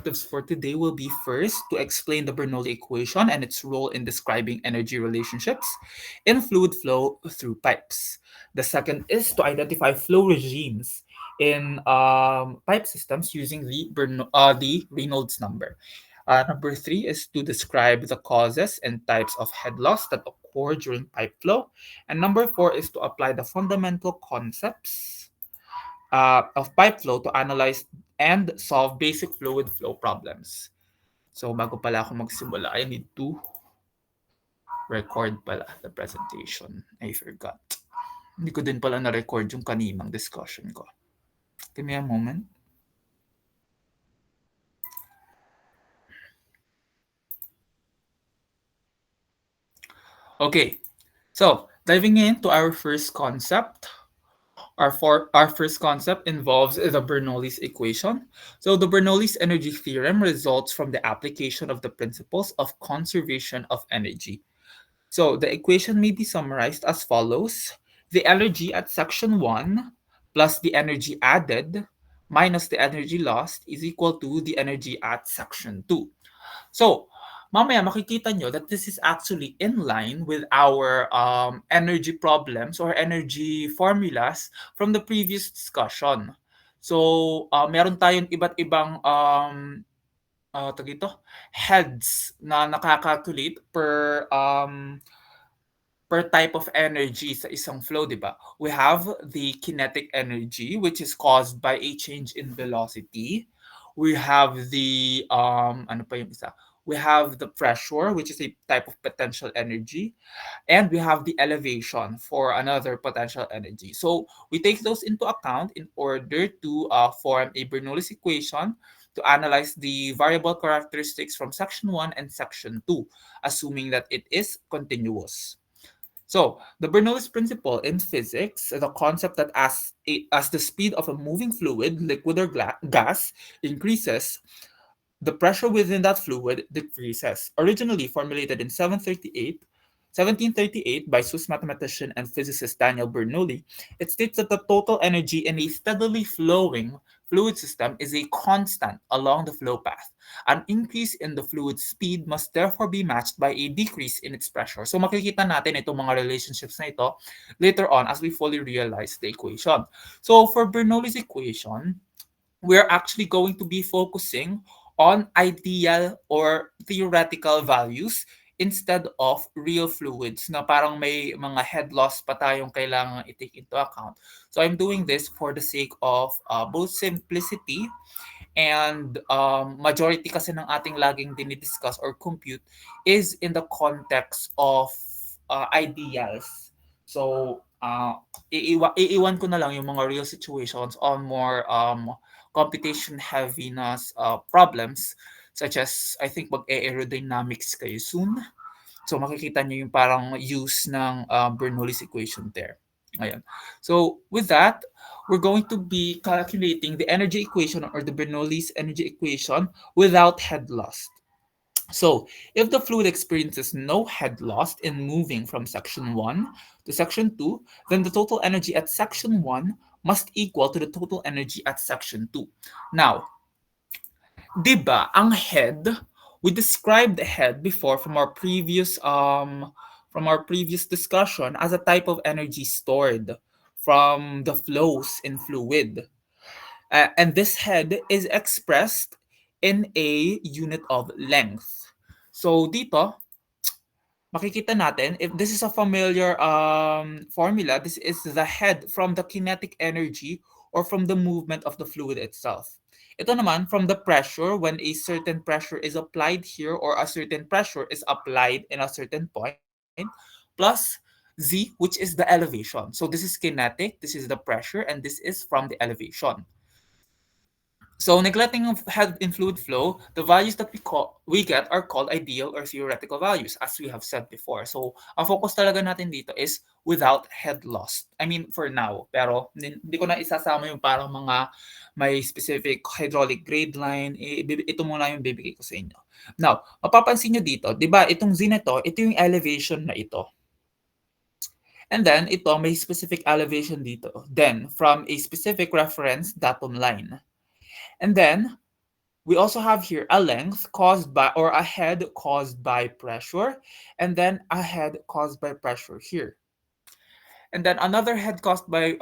objectives for today will be first to explain the Bernoulli equation and its role in describing energy relationships in fluid flow through pipes. The second is to identify flow regimes in pipe systems using the Reynolds number. Number three is to describe the causes and types of head loss that occur during pipe flow. And number four is to apply the fundamental concepts of pipe flow to analyze and solve basic fluid flow problems. So bago pala ako magsimula, I need to record pala the presentation. I forgot. Hindi ko din pala na-record yung kaninang discussion ko. Give me a moment. Okay, so diving into our first concept. Our first concept involves the Bernoulli's equation. So the Bernoulli's energy theorem results from the application of the principles of conservation of energy. So the equation may be summarized as follows. The energy at section 1 plus the energy added minus the energy lost is equal to the energy at section 2. So, mamaya makikita nyo that this is actually in line with our energy problems or energy formulas from the previous discussion. So, meron tayong iba't ibang heads na nakakalculate per type of energy sa isang flow, di ba? We have the kinetic energy, which is caused by a change in velocity. We have the, ano pa yung isa? We have the pressure, which is a type of potential energy. And we have the elevation for another potential energy. So we take those into account in order to form a Bernoulli's equation to analyze the variable characteristics from section 1 and section 2, assuming that it is continuous. So, the Bernoulli's principle in physics, the concept that as the speed of a moving fluid, liquid or gas, increases, the pressure within that fluid decreases. Originally formulated in 1738 by Swiss mathematician and physicist Daniel Bernoulli, it states that the total energy in a steadily flowing fluid system is a constant along the flow path. An increase in the fluid speed must therefore be matched by a decrease in its pressure. So makikita natin itong mga relationships na ito later on as we fully realize the equation. So for Bernoulli's equation, we're actually going to be focusing on ideal or theoretical values instead of real fluids na parang may mga head loss pa tayong kailangan i-take into account. So I'm doing this for the sake of both simplicity and majority kasi ng ating laging dinidiscuss or compute is in the context of ideals. So, iiwan ko na lang yung mga real situations on more computation heaviness problems such as I think mag-aerodynamics kayo soon. So makikita niyo yung parang use ng Bernoulli's equation there. Ayan. So with that, we're going to be calculating the energy equation or the Bernoulli's energy equation without head loss. So, if the fluid experiences no head loss in moving from section 1 to section 2, then the total energy at section 1 must equal to the total energy at section 2. Now, di ba, ang head, we described the head before from our previous discussion as a type of energy stored from the flows in fluid. And this head is expressed in a unit of length. So dito, makikita natin, if this is a familiar formula, this is the head from the kinetic energy or from the movement of the fluid itself. Ito naman, from the pressure, when a certain pressure is applied here or a certain pressure is applied in a certain point, plus Z, which is the elevation. So this is kinetic, this is the pressure, and this is from the elevation. So neglecting of head in fluid flow, the values that we get are called ideal or theoretical values, as we have said before. So ang focus talaga natin dito is without head loss. I mean, for now. Pero hindi ko na isasama yung parang mga may specific hydraulic grade line. Ito muna yung bibigay ko sa inyo. Now, mapapansin nyo dito, di ba itong Z na ito yung elevation na ito. And then, ito may specific elevation dito. Then, from a specific reference datum line. And then, We also have here a length caused by, or a head caused by pressure, and then a head caused by pressure here. And then another head caused by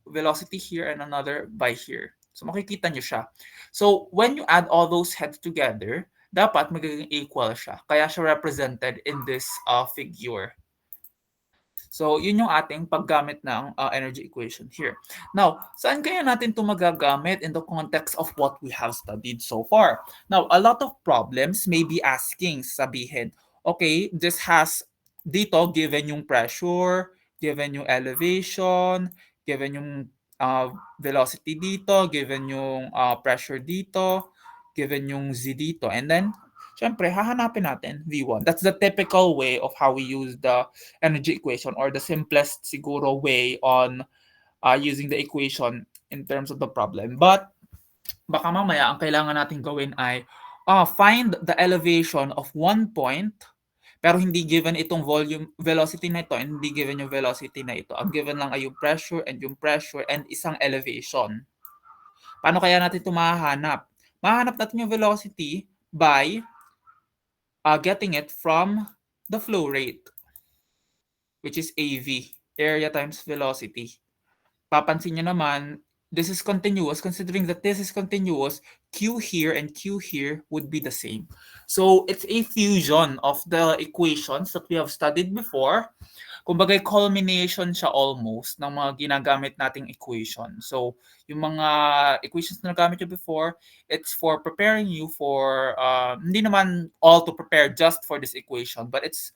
velocity here and another by here. So makikita nyo siya. So when you add all those heads together, dapat magiging equal siya. Kaya siya represented in this figure. So, yun yung ating paggamit ng energy equation here. Now, saan kaya natin ito magagamit in the context of what we have studied so far? Now, a lot of problems may be asking, sabihin, okay, this has dito, given yung pressure, given yung elevation, given yung velocity dito, given yung pressure dito, given yung z dito, and then syempre, hahanapin natin V1. That's the typical way of how we use the energy equation, or the simplest siguro way on using the equation in terms of the problem. But baka mamaya ang kailangan natin gawin ay find the elevation of one point, pero hindi given itong volume velocity na ito, and hindi given yung velocity na ito. Ang given lang ay yung pressure and isang elevation. Paano kaya natin ito mahahanap? Mahanap natin yung velocity by getting it from the flow rate, which is AV, area times velocity. Papansin nyo naman, this is continuous. Considering that this is continuous, Q here and Q here would be the same. So it's a fusion of the equations that we have studied before. Kumbaga, culmination siya almost ng mga ginagamit nating equation. So, yung mga equations na nagamit nyo before, it's for preparing you for, hindi naman all to prepare just for this equation, but it's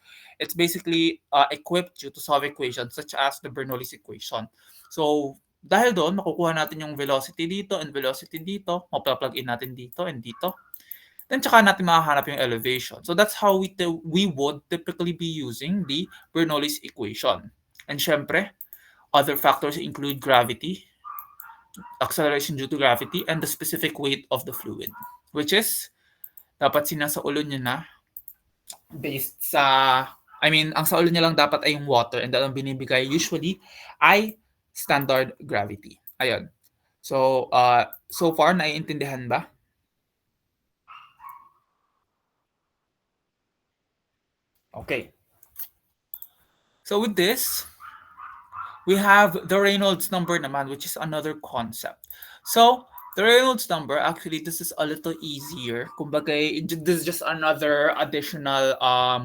basically equipped you to solve equations such as the Bernoulli's equation. So, dahil doon, makukuha natin yung velocity dito and velocity dito, mapaplug in natin dito and dito. Then tsaka natin mahahanap yung elevation. So that's how we would typically be using the Bernoulli's equation. And syempre, other factors include gravity, acceleration due to gravity, and the specific weight of the fluid. Which is, dapat sinasaulo nyo na based sa, ang sa ulo niya lang dapat ay yung water, and ang binibigay usually ay standard gravity. Ayun. So, so far, naiintindihan ba? Okay. So with this, we have the Reynolds number naman, which is another concept. So the Reynolds number, actually, this is a little easier. Kumbaga, this is just another additional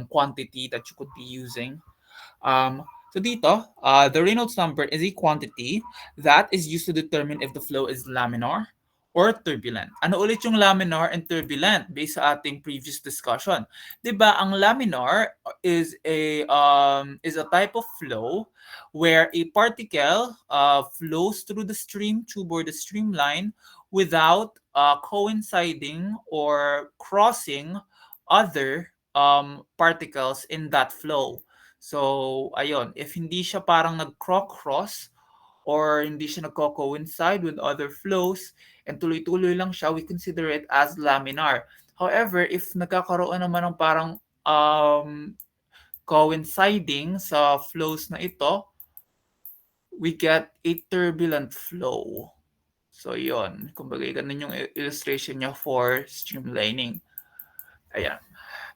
quantity that you could be using. So dito, the Reynolds number is a quantity that is used to determine if the flow is laminar or turbulent. Ano ulit yung laminar and turbulent based sa ating previous discussion? 'Di ba, ang laminar is a type of flow where a particle flows through the stream tube or the streamline without coinciding or crossing other particles in that flow. So, ayun, if hindi siya parang nag-cross or hindi siya nagko-coincide with other flows and tuloy-tuloy lang siya, we consider it as laminar. However, if nagkakaroon naman ng parang coinciding sa flows na ito, we get a turbulent flow. So, yun. Kumbaga, ganun yung illustration niya for streamlining. Ayan.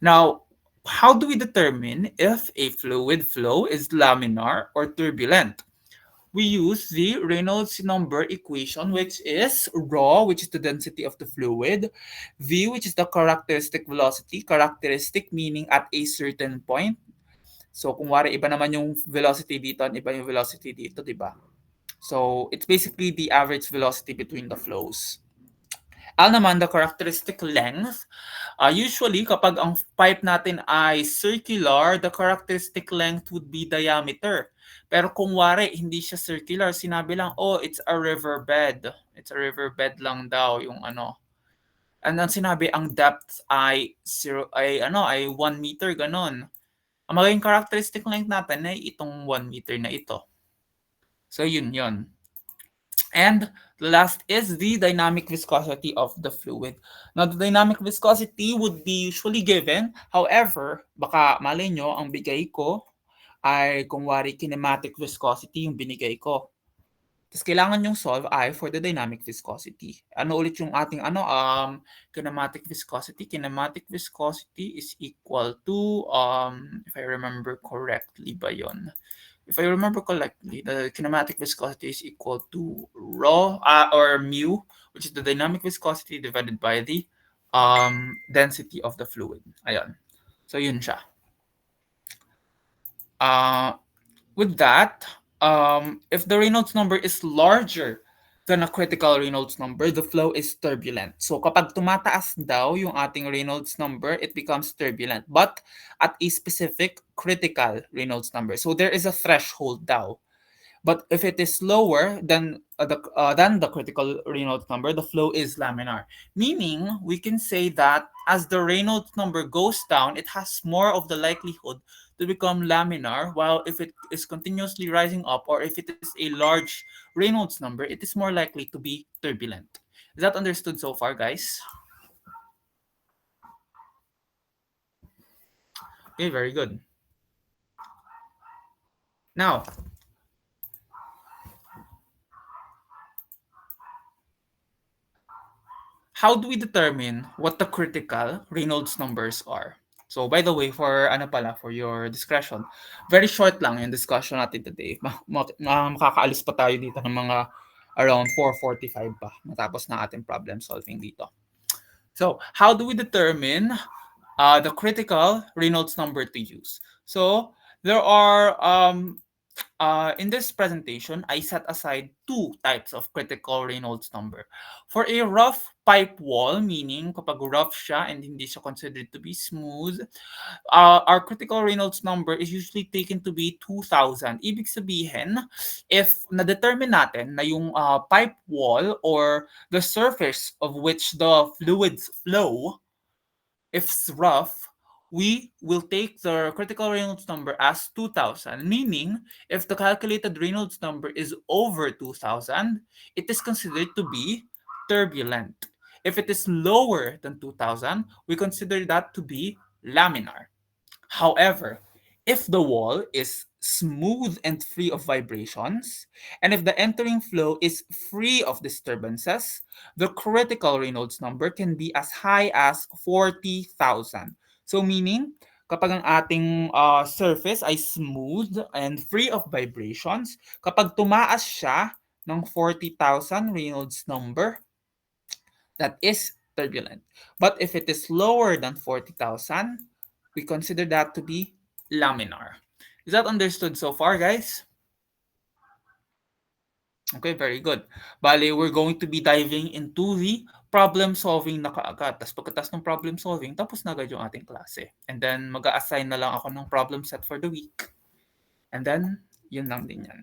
Now, how do we determine if a fluid flow is laminar or turbulent? We use the Reynolds number equation, which is rho, which is the density of the fluid, v, which is the characteristic velocity, characteristic meaning at a certain point. So kung wari iba naman yung velocity dito, iba yung velocity dito, di ba? So it's basically the average velocity between the flows. L naman, the characteristic length. Usually, kapag ang pipe natin ay circular, the characteristic length would be diameter. Pero kung wari, hindi siya circular, sinabi lang, oh, it's a riverbed. It's a riverbed lang daw yung ano. And then sinabi, ang depth ay 1 meter, ganon. Ang magiging characteristic length natin ay itong 1 meter na ito. So, yun. And the last is the dynamic viscosity of the fluid. Now, the dynamic viscosity would be usually given. However, baka malay nyo, ang bigay ko ay kung wari kinematic viscosity yung binigay ko. Tapos kailangan yung solve ay for the dynamic viscosity. Ano ulit yung ating kinematic viscosity? Kinematic viscosity is equal to, if I remember correctly ba yun? If I remember correctly, the kinematic viscosity is equal to rho or mu, which is the dynamic viscosity divided by the density of the fluid. Ayun. So yun siya. With that, if the Reynolds number is larger than a critical Reynolds number, the flow is turbulent. So kapag tumataas daw yung ating Reynolds number, it becomes turbulent, but at a specific critical Reynolds number. So there is a threshold daw. But if it is lower than the critical Reynolds number, the flow is laminar. Meaning, we can say that as the Reynolds number goes down, it has more of the likelihood to become laminar, while if it is continuously rising up, or if it is a large Reynolds number, it is more likely to be turbulent. Is that understood so far, guys? Okay, very good. Now, how do we determine what the critical Reynolds numbers are? So by the way, for your discretion, very short lang yung discussion natin today. Makakaalis pa tayo dito ng mga around 4:45 pa matapos na ating problem solving dito. So, how do we determine the critical Reynolds number to use? So, there are in this presentation, I set aside two types of critical Reynolds number. For a rough pipe wall, meaning kapag rough siya and hindi siya considered to be smooth, our critical Reynolds number is usually taken to be 2,000. Ibig sabihin, if na-determine natin na yung pipe wall or the surface of which the fluids flow, if it's rough, we will take the critical Reynolds number as 2,000, meaning if the calculated Reynolds number is over 2,000, it is considered to be turbulent. If it is lower than 2,000, we consider that to be laminar. However, if the wall is smooth and free of vibrations, and if the entering flow is free of disturbances, the critical Reynolds number can be as high as 40,000. So meaning, kapag ang ating surface ay smooth and free of vibrations, kapag tumaas siya ng 40,000 Reynolds number, that is turbulent. But if it is lower than 40,000, we consider that to be laminar. Is that understood so far, guys? Okay, very good. Bale, we're going to be diving into the problem solving na kaagad. Tapos pagkatapos ng problem solving, tapos na agad yung ating klase. And then, mag-a-assign na lang ako ng problem set for the week. And then, yun lang din yan.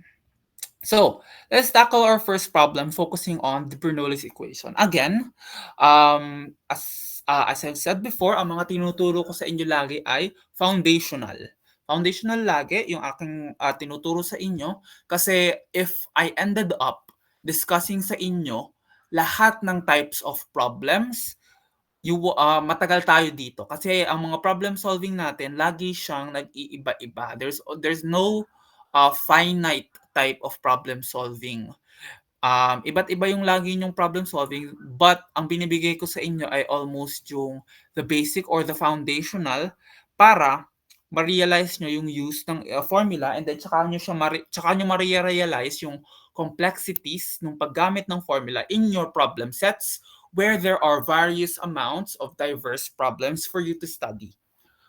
So, let's tackle our first problem focusing on the Bernoulli's equation. Again, as I've said before, ang mga tinuturo ko sa inyo lagi ay foundational. Foundational lagi yung aking tinuturo sa inyo kasi if I ended up discussing sa inyo lahat ng types of problems, matagal tayo dito kasi ang mga problem solving natin lagi siyang nag-iiba-iba. There's no finite type of problem solving. Iba't iba yung lagi yung problem solving, but ang binibigay ko sa inyo ay almost yung the basic or the foundational para ma-realize nyo yung use ng formula, and then tsaka nyo ma-realize yung complexities ng paggamit ng formula in your problem sets where there are various amounts of diverse problems for you to study.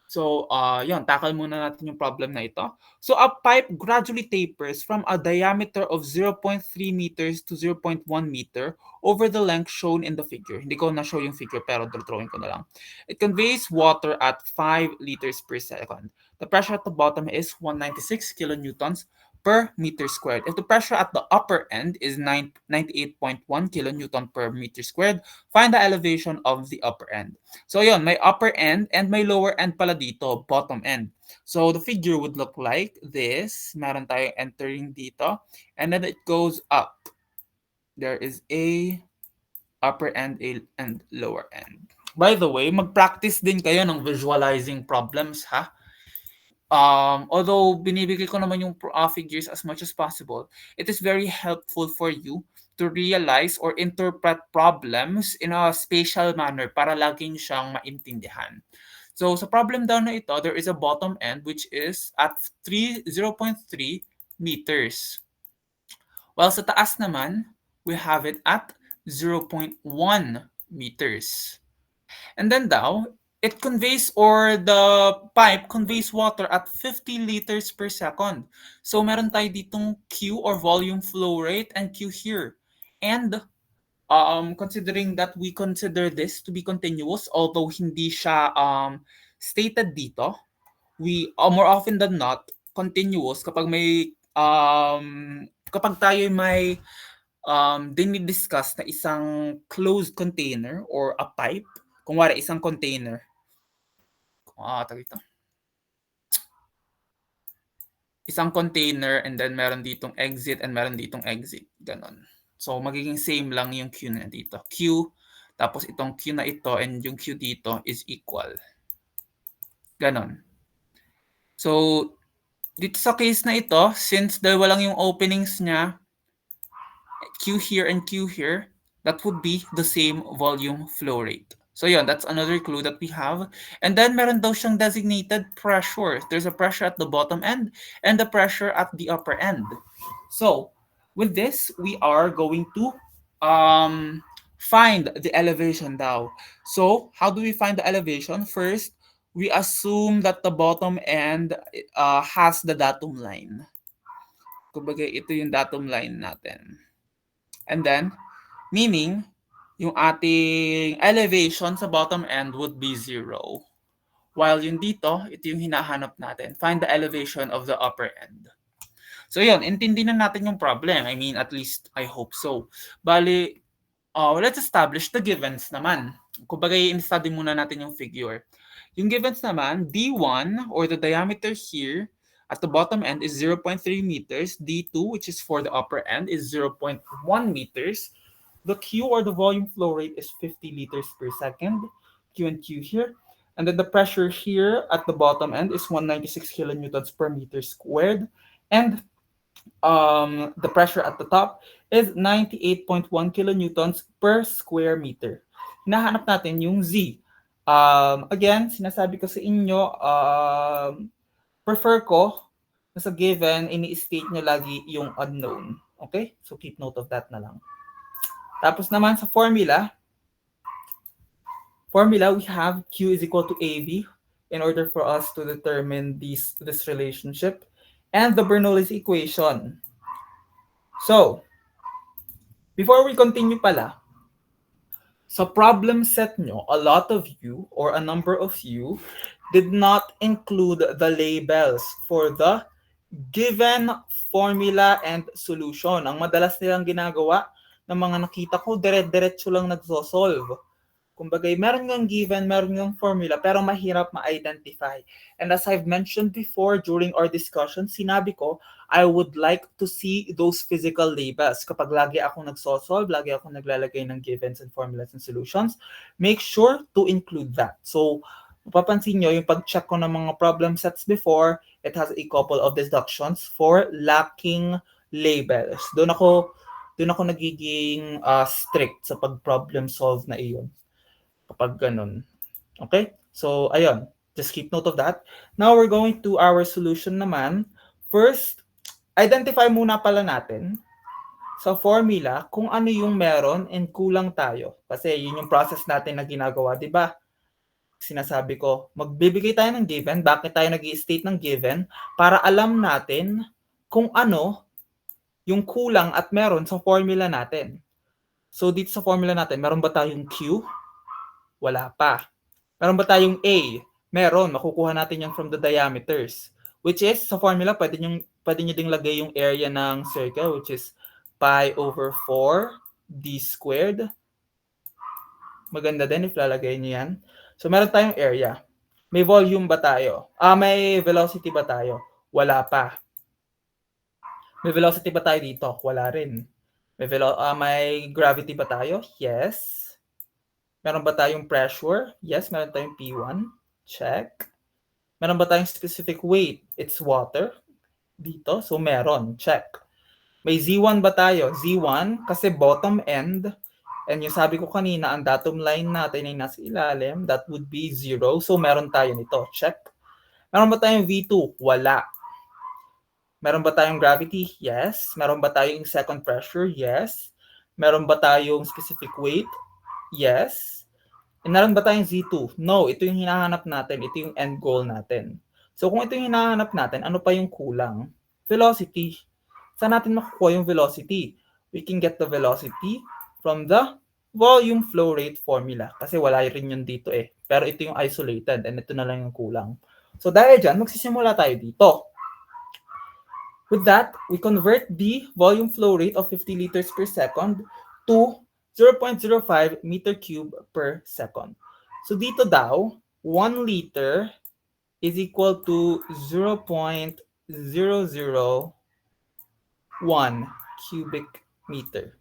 So, yun, tackle muna natin yung problem na ito. So, a pipe gradually tapers from a diameter of 0.3 meters to 0.1 meter over the length shown in the figure. Hindi ko na-show yung figure, pero drawing ko na lang. It conveys water at 5 liters per second. The pressure at the bottom is 196 kilonewtons per meter squared. If the pressure at the upper end is 98.1 kilonewton per meter squared, find the elevation of the upper end. So yun, may upper end and may lower end pala dito, bottom end. So the figure would look like this. Meron tayong entering dito. And then it goes up. There is a upper end and lower end. By the way, mag-practice din kayo ng visualizing problems, ha? although binibigay ko naman yung figures as much as possible, it is very helpful for you to realize or interpret problems in a spatial manner para laging siyang maintindihan. So sa problem daw na ito, there is a bottom end which is at 0.3 meters. While sa taas naman, we have it at 0.1 meters. And then daw, it conveys or the pipe conveys water at 50 liters per second. So meron tayo ditong Q or volume flow rate and Q here. And considering that we consider this to be continuous, although hindi siya stated dito, we more often than not continuous kapag may kapag tayo may dinidiscuss na isang closed container or a pipe, kung wari isang container, isang container and then meron ditong exit and meron ditong exit, ganon. So magiging same lang yung Q na dito. Q, tapos itong Q na ito and yung Q dito is equal. Ganon. So dito sa case na ito, since dalawa lang yung openings niya, Q here and Q here, that would be the same volume flow rate. So yun, that's another clue that we have. And then meron daw siyang designated pressure. There's a pressure at the bottom end and the pressure at the upper end. So with this, we are going to find the elevation daw. So how do we find the elevation? First, we assume that the bottom end has the datum line. Kumbaga, ito yung datum line natin. And then, meaning, yung ating elevation sa bottom end would be 0. While yung dito, ito yung hinahanap natin. Find the elevation of the upper end. So yun, intindi na natin yung problem. I mean, at least I hope so. Bali, let's establish the givens naman. Kumbaga, i-study muna natin yung figure. Yung givens naman, D1 or the diameter here at the bottom end is 0.3 meters. D2, which is for the upper end, is 0.1 meters. The Q or the volume flow rate is 50 liters per second. Q and Q here. And then the pressure here at the bottom end is 196 kilonewtons per meter squared. And the pressure at the top is 98.1 kilonewtons per square meter. Hinahanap natin yung Z. Again, sinasabi ko sa inyo, prefer ko na sa given, ini-state nyo lagi yung unknown. Okay? So keep note of that na lang. Tapos naman sa formula, we have Q is equal to AV in order for us to determine this relationship and the Bernoulli's equation. So, before we continue pala, sa problem set nyo, a lot of you or a number of you did not include the labels for the given formula and solution. Ang madalas nilang ginagawa ng mga nakita ko, dire-diretso lang nagsosolve. Kumbaga, meron ng given, meron ng formula, pero mahirap ma-identify. And as I've mentioned before during our discussion, sinabi ko, I would like to see those physical labels. Kapag lagi akong nagsosolve, lagi akong naglalagay ng givens and formulas and solutions, make sure to include that. So, mapapansin nyo, yung pag-check ko ng mga problem sets before, it has a couple of deductions for lacking labels. Doon ako nagiging strict sa pag-problem solve na iyon. Kapag ganun. Okay? So, ayun. Just keep note of that. Now, we're going to our solution naman. First, identify muna pala natin sa formula kung ano yung meron and kulang tayo. Kasi yun yung process natin na ginagawa, di ba? Sinasabi ko, magbibigay tayo ng given. Bakit tayo nag-i-state ng given? Para alam natin kung ano yung kulang at meron sa formula natin. So, dito sa formula natin, meron ba tayong Q? Wala pa. Meron ba tayong A? Meron. Makukuha natin yan from the diameters. Which is, sa formula, pwede nyo ding lagay yung area ng circle, which is pi over 4 d squared. Maganda din if lalagay nyo yan. So, meron tayong area. May volume ba tayo? May velocity ba tayo? Wala pa. May velocity ba tayo dito? Wala rin. May gravity ba tayo? Yes. Meron ba tayong pressure? Yes, meron tayong P1. Check. Meron ba tayong specific weight? It's water dito. So meron, check. May Z1 ba tayo? Z1 kasi bottom end. And yung sabi ko kanina, ang datum line natin ay nasa ilalim. That would be 0. So meron tayo nito. Check. Meron ba tayong V2? Wala. Meron ba tayong gravity? Yes. Meron ba tayong second pressure? Yes. Meron ba tayong specific weight? Yes. And meron ba tayong Z2? No. Ito yung hinahanap natin. Ito yung end goal natin. So kung ito yung hinahanap natin, ano pa yung kulang? Velocity. Saan natin makukuha yung velocity? We can get the velocity from the volume flow rate formula. Kasi wala rin yun dito eh. Pero ito yung isolated and ito na lang yung kulang. So dahil dyan, magsisimula tayo dito. With that, we convert the volume flow rate of 50 liters per second to 0.05 meter cube per second. So dito daw, 1 liter is equal to 0.001 cubic meter.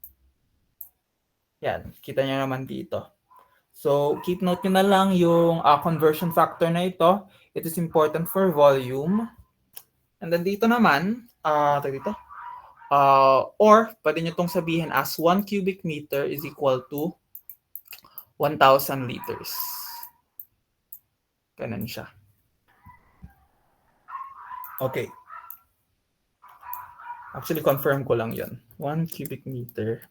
Yan, kita nyo naman dito. So, keep note nyo na lang yung conversion factor na ito. It is important for volume. And then dito naman, or pwede nyo itong sabihin as 1 cubic meter is equal to 1,000 liters. Ganun siya. Okay. Actually, confirm ko lang yun. 1 cubic meter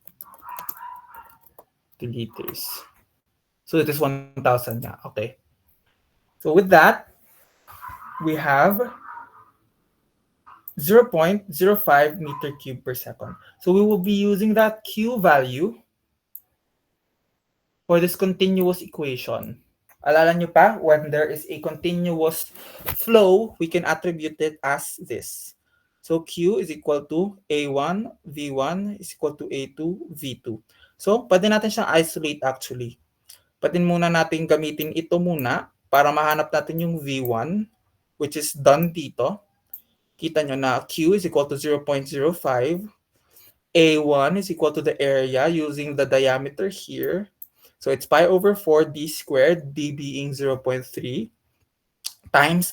to liters. So it is 1,000 na. Okay. So with that, we have 0.05 meter cube per second. So we will be using that Q value for this continuous equation. Alala nyo pa, when there is a continuous flow, we can attribute it as this. So Q is equal to A1, V1 is equal to A2, V2. So pwede natin siyang isolate actually. Pwede muna natin gamitin ito muna para mahanap natin yung V1, which is done dito. Kita nyo na Q is equal to 0.05. A1 is equal to the area using the diameter here. So it's pi over 4 d squared, d being 0.3, times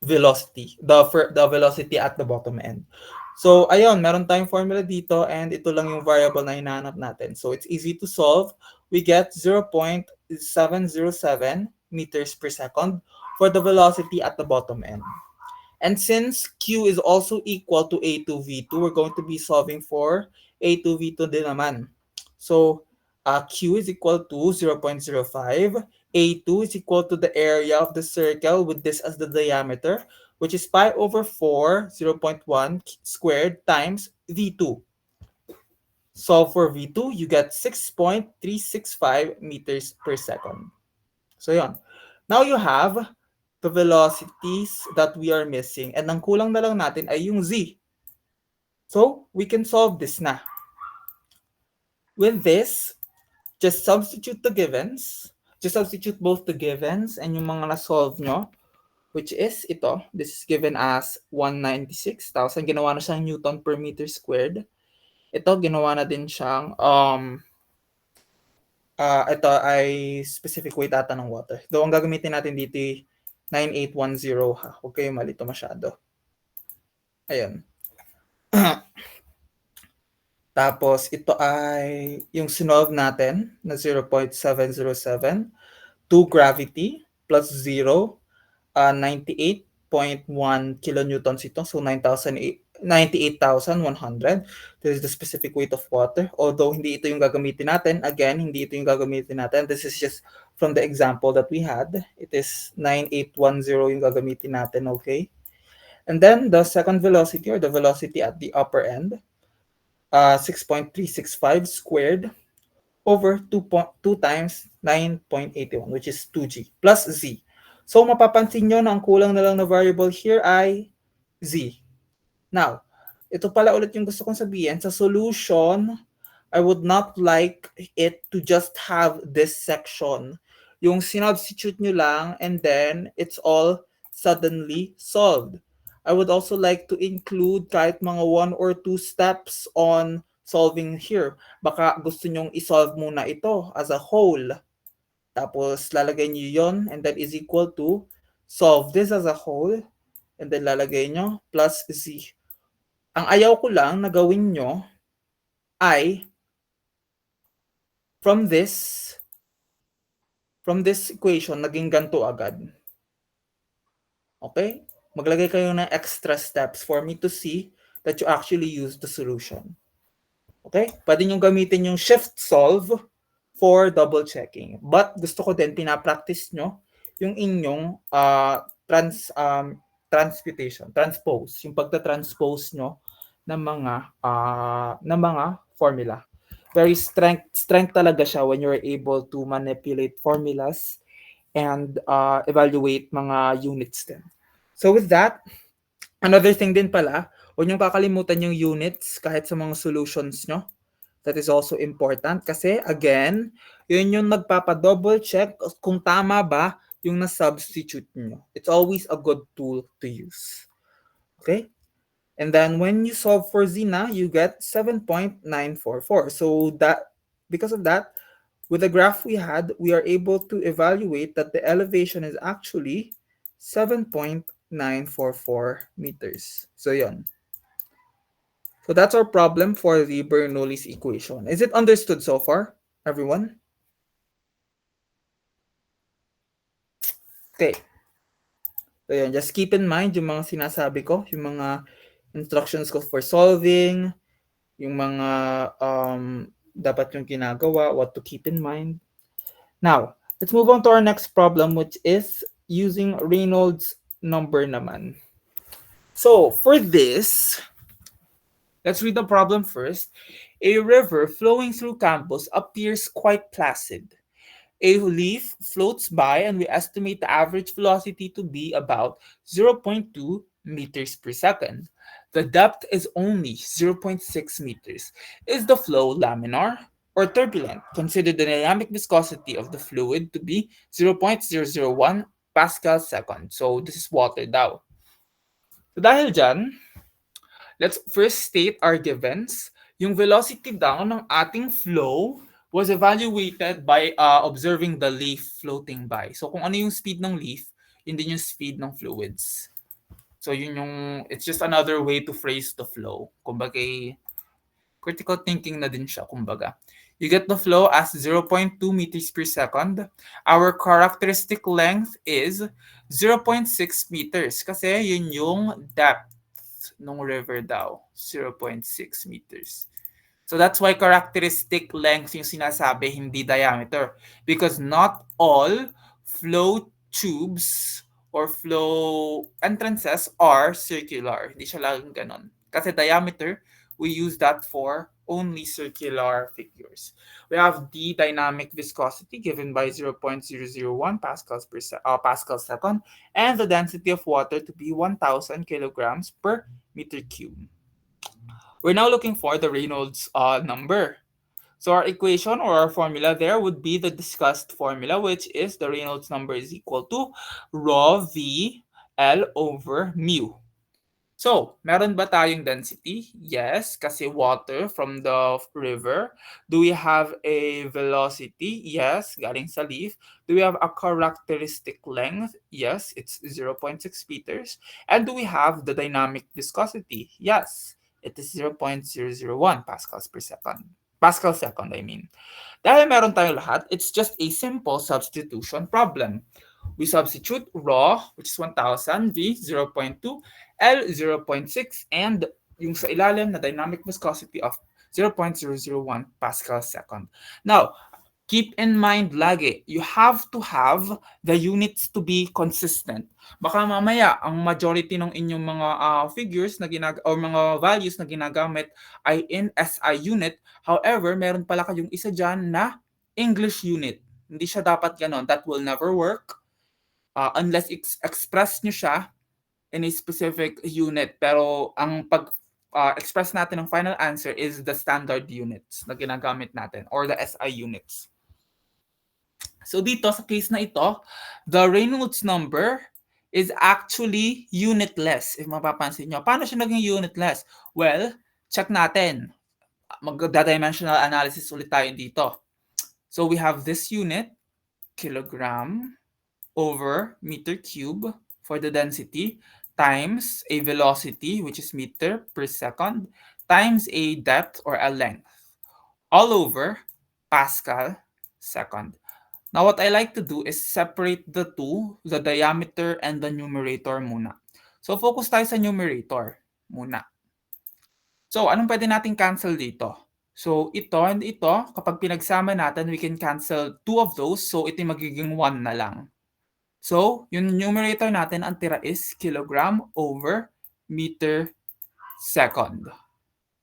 velocity, the velocity at the bottom end. So ayun, meron tayong formula dito and ito lang yung variable na hinahanap natin. So it's easy to solve. We get 0.707 meters per second for the velocity at the bottom end. And since Q is also equal to A2V2, we're going to be solving for A2V2 din naman. So Q is equal to 0.05. A2 is equal to the area of the circle with this as the diameter, which is pi over 4, 0.1 squared times V2. Solve for V2, you get 6.365 meters per second. So yun. Now you have the velocities that we are missing. And ang kulang na lang natin ay yung Z. So, we can solve this na. With this, just substitute the givens. Just substitute both the givens and yung mga na-solve nyo, which is ito. This is given as 196,000. Ginawa na siyang Newton per meter squared. Ito, ginawa na din siyang ito ay specific weight ata ng water. Though ang gagamitin natin dito ay 9810 ha. Huwag kayo malito masyado. Ayun. Tapos ito ay yung sinolve natin na 0.707 to gravity plus 0, 98.1 kilonewtons ito. So 98,100. This is the specific weight of water. Although hindi ito yung gagamitin natin. Again, hindi ito yung gagamitin natin. This is just from the example that we had. It is 9810 yung gagamitin natin, okay? And then the second velocity or the velocity at the upper end, 6.365 squared over 2 times 9.81, which is 2g plus z. So mapapansin nyo na ang kulang na lang na variable here ay z. Now, ito pala ulit yung gusto kong sabihin. Sa solution, I would not like it to just have this section. Yung sinubstitute nyo lang and then it's all suddenly solved. I would also like to include kahit mga 1 or 2 steps on solving here. Baka gusto nyong isolve muna ito as a whole. Tapos lalagay nyo yon and that is equal to solve this as a whole, and then lalagay nyo plus z. Ang ayaw ko lang na gawin nyo ay from this equation, naging ganito agad. Okay? Maglagay kayo ng extra steps for me to see that you actually use the solution. Okay? Pwede nyo gamitin yung shift solve for double checking. But gusto ko din pinapractice nyo yung inyong transpose, yung pagta-transpose nyo ng mga formula. Very strength talaga siya when you're able to manipulate formulas and evaluate mga units din. So with that, another thing din pala, huwag niyong kakalimutan yung units kahit sa mga solutions nyo. That is also important kasi again, yun yung nagpapa-double check kung tama ba yung na-substitute nyo. It's always a good tool to use. Okay? And then when you solve for z na, you get 7.944. So that, because of that, with the graph we had, we are able to evaluate that the elevation is actually 7.944 meters. So yun. So that's our problem for the Bernoulli's equation. Is it understood so far, everyone? Okay. So yun, just keep in mind yung mga sinasabi ko, yung mga instructions ko for solving, yung mga dapat yung ginagawa, what to keep in mind. Now, let's move on to our next problem, which is using Reynolds number naman. So for this, let's read the problem first. A river flowing through campus appears quite placid. A leaf floats by and we estimate the average velocity to be about 0.2 meters per second. The depth is only 0.6 meters. Is the flow laminar or turbulent? Consider the dynamic viscosity of the fluid to be 0.001 Pascal second. So this is water daw. So dahil dyan, let's first state our givens. Yung velocity daw ng ating flow was evaluated by observing the leaf floating by. So kung ano yung speed ng leaf, yun din yung speed ng fluids. So yun yung, it's just another way to phrase the flow. Kumbaga, critical thinking na din siya, kumbaga. You get the flow as 0.2 meters per second. Our characteristic length is 0.6 meters kasi yun yung depth ng river daw, 0.6 meters. So that's why characteristic length yung sinasabi, hindi diameter. Because not all flow tubes or flow entrances are circular. Hindi siya laging ganon. Kasi diameter, we use that for only circular figures. We have the dynamic viscosity given by 0.001 pascals pascal second, and the density of water to be 1,000 kilograms per meter cube. We're now looking for the Reynolds number. So our equation or our formula there would be the discussed formula, which is the Reynolds number is equal to rho v L over mu. So, meron ba tayong density? Yes, kasi water from the river. Do we have a velocity? Yes, galing sa leaf. Do we have a characteristic length? Yes, it's 0.6 meters. And do we have the dynamic viscosity? Yes, it is 0.001 pascals per second. Pascal second, I mean. Dahil meron tayong lahat, it's just a simple substitution problem. We substitute rho, which is 1,000, v 0.2, L 0.6, and yung sa ilalim na dynamic viscosity of 0.001 Pascal second. Now, keep in mind lagi, you have to have the units to be consistent. Baka mamaya, ang majority ng inyong mga figures na or mga values na ginagamit ay in SI unit. However, meron pala kayong isa dyan na English unit. Hindi siya dapat ganon. That will never work unless express nyo siya in a specific unit. Pero ang pag-express natin ng final answer is the standard units na ginagamit natin or the SI units. So dito sa case na ito, the Reynolds number is actually unitless. If mapapansin nyo. Paano siya naging unitless? Well, check natin. Mag-dimensional analysis ulit tayo dito. So we have this unit, kilogram over meter cube for the density times a velocity, which is meter per second, times a depth or a length, all over Pascal second. Now, what I like to do is separate the two, the diameter and the numerator muna. So, focus tayo sa numerator muna. So, anong pwede nating cancel dito? So, ito and ito, kapag pinagsama natin, we can cancel two of those. So, ito magiging 1 na lang. So, yung numerator natin, ang tira is kilogram over meter second.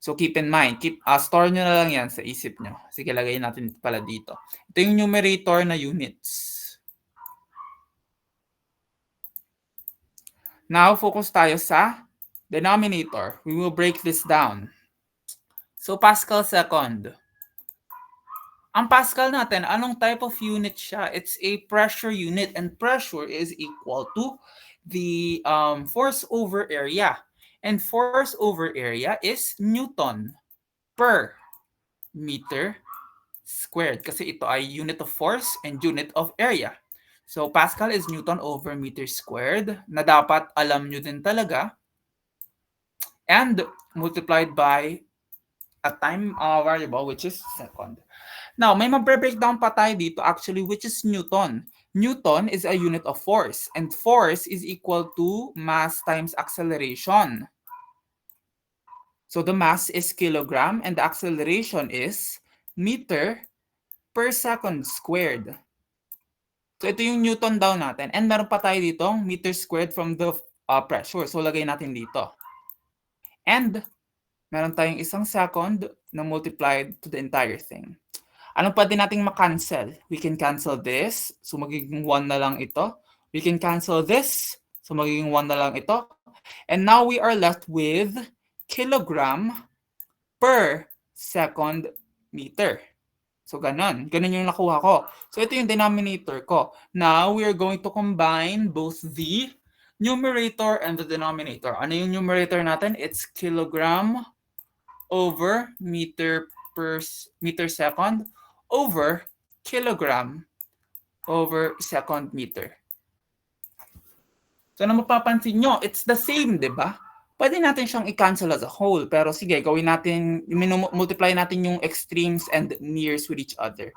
So, keep in mind, store nyo na lang yan sa isip nyo. Sige, lagay natin pala dito. Ito yung numerator na units. Now, focus tayo sa denominator. We will break this down. So, Pascal second. Ang Pascal natin, anong type of unit siya? It's a pressure unit, and pressure is equal to the force over area. And force over area is Newton per meter squared. Kasi ito ay unit of force and unit of area. So Pascal is Newton over meter squared na dapat alam nyo din talaga. And multiplied by a time variable which is second. Now, may mag-breakdown pa tayo dito actually which is Newton. Newton is a unit of force and force is equal to mass times acceleration. So the mass is kilogram and the acceleration is meter per second squared. So ito yung Newton daw natin. And meron pa tayo dito meter squared from the pressure. So lagay natin dito. And meron tayong isang second na multiplied to the entire thing. Ano pa din nating makancel? We can cancel this. So magiging 1 na lang ito. We can cancel this. So magiging 1 na lang ito. And now we are left with kilogram per second meter. So ganun. Ganun yung nakuha ko. So ito yung denominator ko. Now we are going to combine both the numerator and the denominator. Ano yung numerator natin? It's kilogram over meter per meter second over kilogram over second meter. So na mapapansin nyo, it's the same, di ba? Pwede natin siyang i-cancel as a whole. Pero sige, gawin natin, multiply natin yung extremes and nears with each other.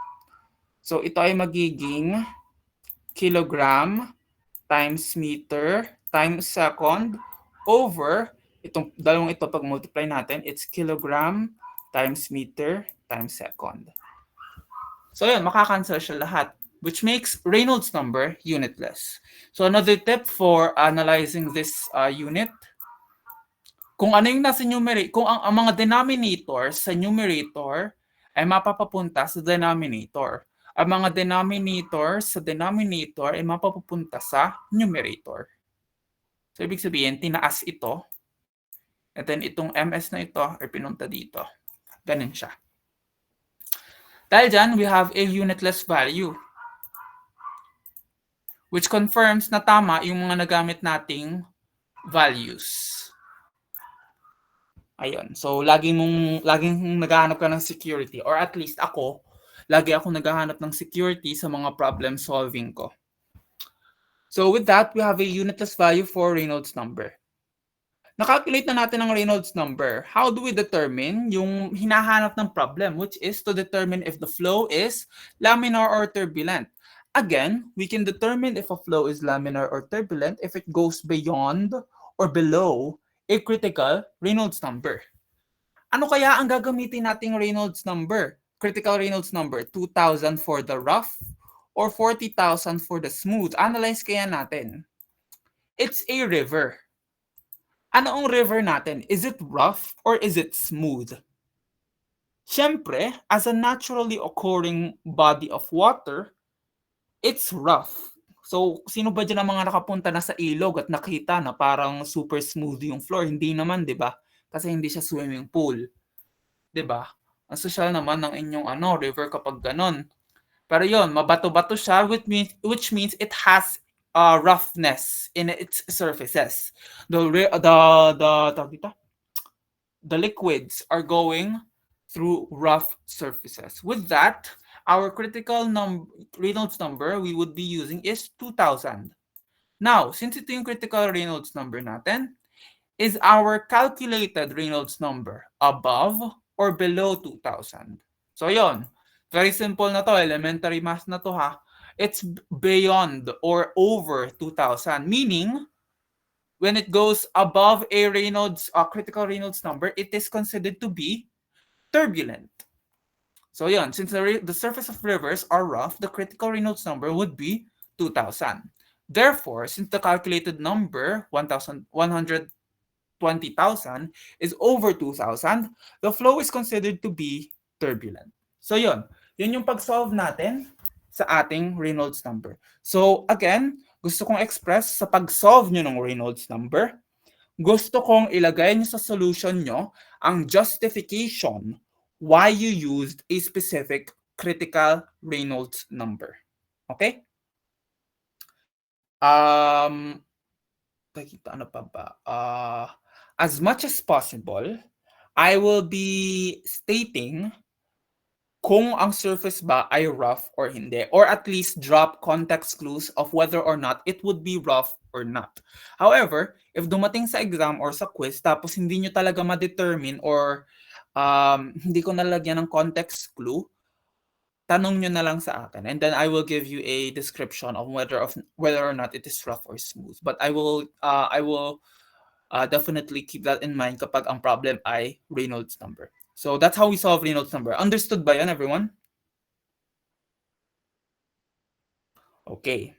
So ito ay magiging kilogram times meter times second over, itong dalawang ito pag multiply natin, it's kilogram times meter times second. So yun, makakancel siya lahat, which makes Reynolds number unitless. So another tip for analyzing this unit, kung ano yung nasa numerator, kung ang mga denominator sa numerator ay mapapapunta sa denominator. Ang mga denominator sa denominator ay mapapapunta sa numerator. So ibig sabihin, tinaas ito, and then itong ms na ito ay pinunta dito. Ganun siya. Dahil dyan, we have a unitless value, which confirms na tama yung mga nagamit nating values. Ayun. So, laging naghahanap ka ng security, or at least ako, lagi ako naghahanap ng security sa mga problem solving ko. So, with that, we have a unitless value for Reynolds number. Nakalculate na natin ang Reynolds number. How do we determine yung hinahanap ng problem, which is to determine if the flow is laminar or turbulent. Again, we can determine if a flow is laminar or turbulent if it goes beyond or below a critical Reynolds number. Ano kaya ang gagamitin nating Reynolds number? Critical Reynolds number, 2,000 for the rough or 40,000 for the smooth. Analyze kaya natin. It's a river. Ano ang river natin? Is it rough or is it smooth? Siyempre, as a naturally occurring body of water, it's rough. So, sino ba dyan ang mga nakapunta na sa ilog at nakita na parang super smooth yung floor? Hindi naman, di ba? Kasi hindi siya swimming pool. Di ba? Ang social naman ng inyong river kapag ganon. Pero yon, mabato-bato siya, which means it has roughness in its surfaces. The liquids are going through rough surfaces. With that, our Reynolds number we would be using is 2,000. Now, since ito yung critical Reynolds number natin, is our calculated Reynolds number above or below 2,000? So yon, very simple na to, elementary math na to ha. It's beyond or over 2,000, meaning when it goes above a critical Reynolds number, it is considered to be turbulent. So yon, since the surface of rivers are rough, the critical Reynolds number would be 2,000. Therefore, since the calculated number 120,000 is over 2,000, the flow is considered to be turbulent. So yun yung pag-solve natin sa ating Reynolds number. So again, gusto kong express sa pag-solve nyo ng Reynolds number, gusto kong ilagay nyo sa solution nyo ang justification why you used a specific critical Reynolds number. Okay? Ano pa ba? As much as possible, I will be stating kung ang surface ba ay rough or hindi, or at least drop context clues of whether or not it would be rough or not. However, if dumating sa exam or sa quiz tapos hindi nyo talaga ma-determine or hindi ko nalagyan ng context clue, tanong nyo na lang sa akin and then I will give you a description of whether or not it is rough or smooth. But I will definitely keep that in mind kapag ang problem ay Reynolds number. So that's how we solve Reynolds number. Understood ba yan, everyone? Okay.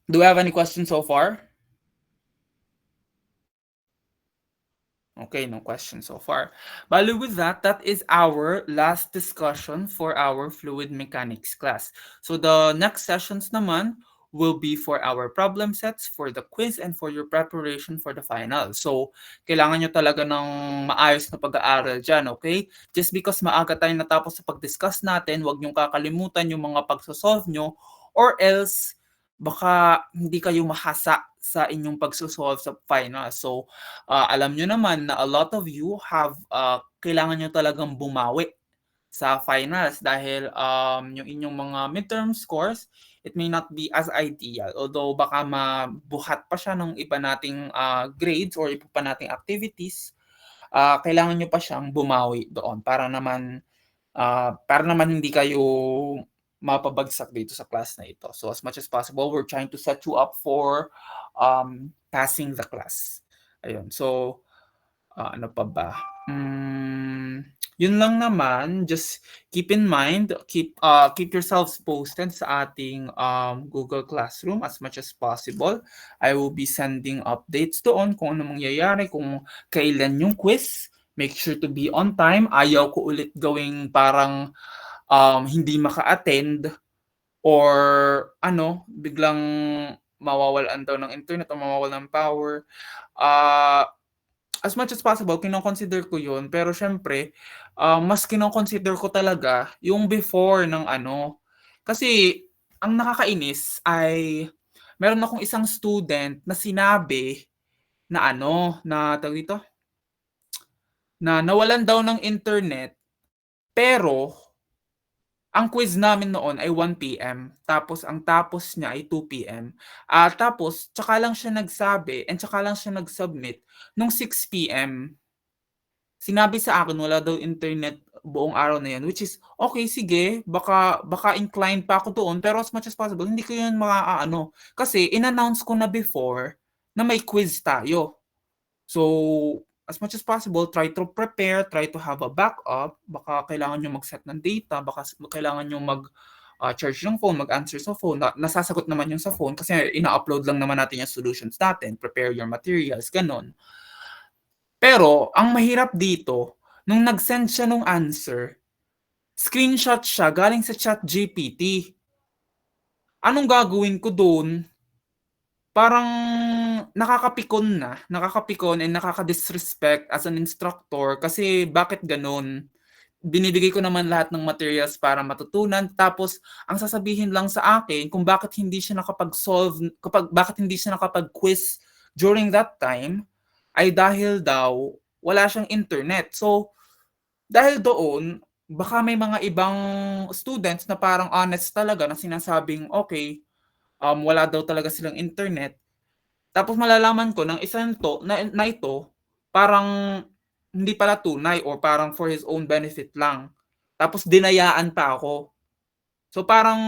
Do we have any questions so far? Okay, no questions so far. Bali with that is our last discussion for our fluid mechanics class. So the next sessions naman will be for our problem sets, for the quiz, and for your preparation for the final. So, kailangan nyo talaga ng maayos na pag-aaral dyan, okay? Just because maaga tayo natapos sa pag-discuss natin, huwag nyo kakalimutan yung mga pagsosolve nyo or else baka hindi kayo mahasa sa inyong pagsosolve sa final. So, alam nyo naman na a lot of you have, kailangan nyo talagang bumawi sa finals dahil yung inyong mga midterm scores, it may not be as ideal. Although baka mabuhat pa siya ng iba nating grades or iba pa nating activities, kailangan nyo pa siyang bumawi doon para naman hindi kayo mapabagsak dito sa class na ito. So as much as possible, we're trying to set you up for passing the class. Ayun. So, ano pa ba? Yun lang naman. Just keep in mind, keep yourselves posted sa ating Google Classroom as much as possible. I will be sending updates doon kung ano mangyayari, kung kailan yung quiz. Make sure to be on time. Ayaw ko ulit gawing parang hindi maka-attend or biglang mawawalan daw ng internet o mawawalan ng power. As much as possible, kino-consider ko yun. Pero syempre, mas kino-consider ko talaga yung before ng Kasi, ang nakakainis ay, meron akong isang student na sinabi na tawag dito? Na nawalan daw ng internet, pero, ang quiz namin noon ay 1 PM, tapos ang tapos niya ay 2 PM. Tapos tsaka lang siya nagsabi and tsaka lang siya nag-submit nung 6 PM. Sinabi sa akin wala daw internet buong araw na 'yan, which is okay, sige, baka inclined pa ako doon, pero as much as possible hindi ko 'yun kasi in-announce ko na before na may quiz tayo. So, as much as possible, try to prepare, try to have a backup. Baka kailangan nyo mag-set ng data, baka kailangan nyo mag-charge ng phone, mag-answer sa phone. Nasasagot naman yung sa phone kasi ina-upload lang naman natin yung solutions natin, prepare your materials, ganun. Pero, ang mahirap dito, nung nag-send siya ng answer, screenshot siya galing sa ChatGPT. Anong gagawin ko doon? Parang nakakapikon and nakaka-disrespect as an instructor kasi bakit ganun? Binibigay ko naman lahat ng materials para matutunan tapos ang sasabihin lang sa akin kung bakit hindi siya nakapag-quiz during that time ay dahil daw wala siyang internet. So, dahil doon, baka may mga ibang students na parang honest talaga na sinasabing, okay, wala daw talaga silang internet. Tapos malalaman ko ng isa na ito, parang hindi pala tunay or parang for his own benefit lang. Tapos dinayaan pa ako. So parang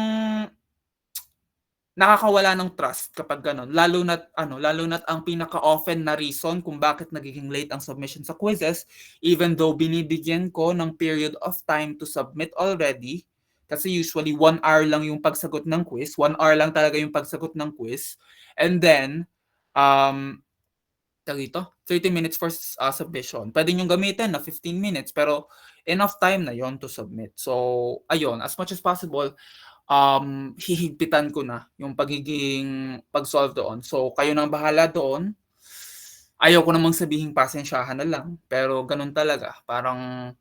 nakakawala ng trust kapag gano'n, lalo na't ang pinaka-often na reason kung bakit nagiging late ang submission sa quizzes, even though binibigyan ko ng period of time to submit already, kasi usually 1 hour lang yung pagsagot ng quiz, 1 hour lang talaga yung pagsagot ng quiz, and then, um, tawag dito, 30 minutes for submission. Pwede niyong gamitin na 15 minutes, pero enough time na yon to submit. So, ayun, as much as possible, hihigpitan ko na yung pagiging pag-solve doon. So, kayo nang bahala doon. Ayaw ko namang sabihing pasensyahan na lang, pero ganun talaga. Parang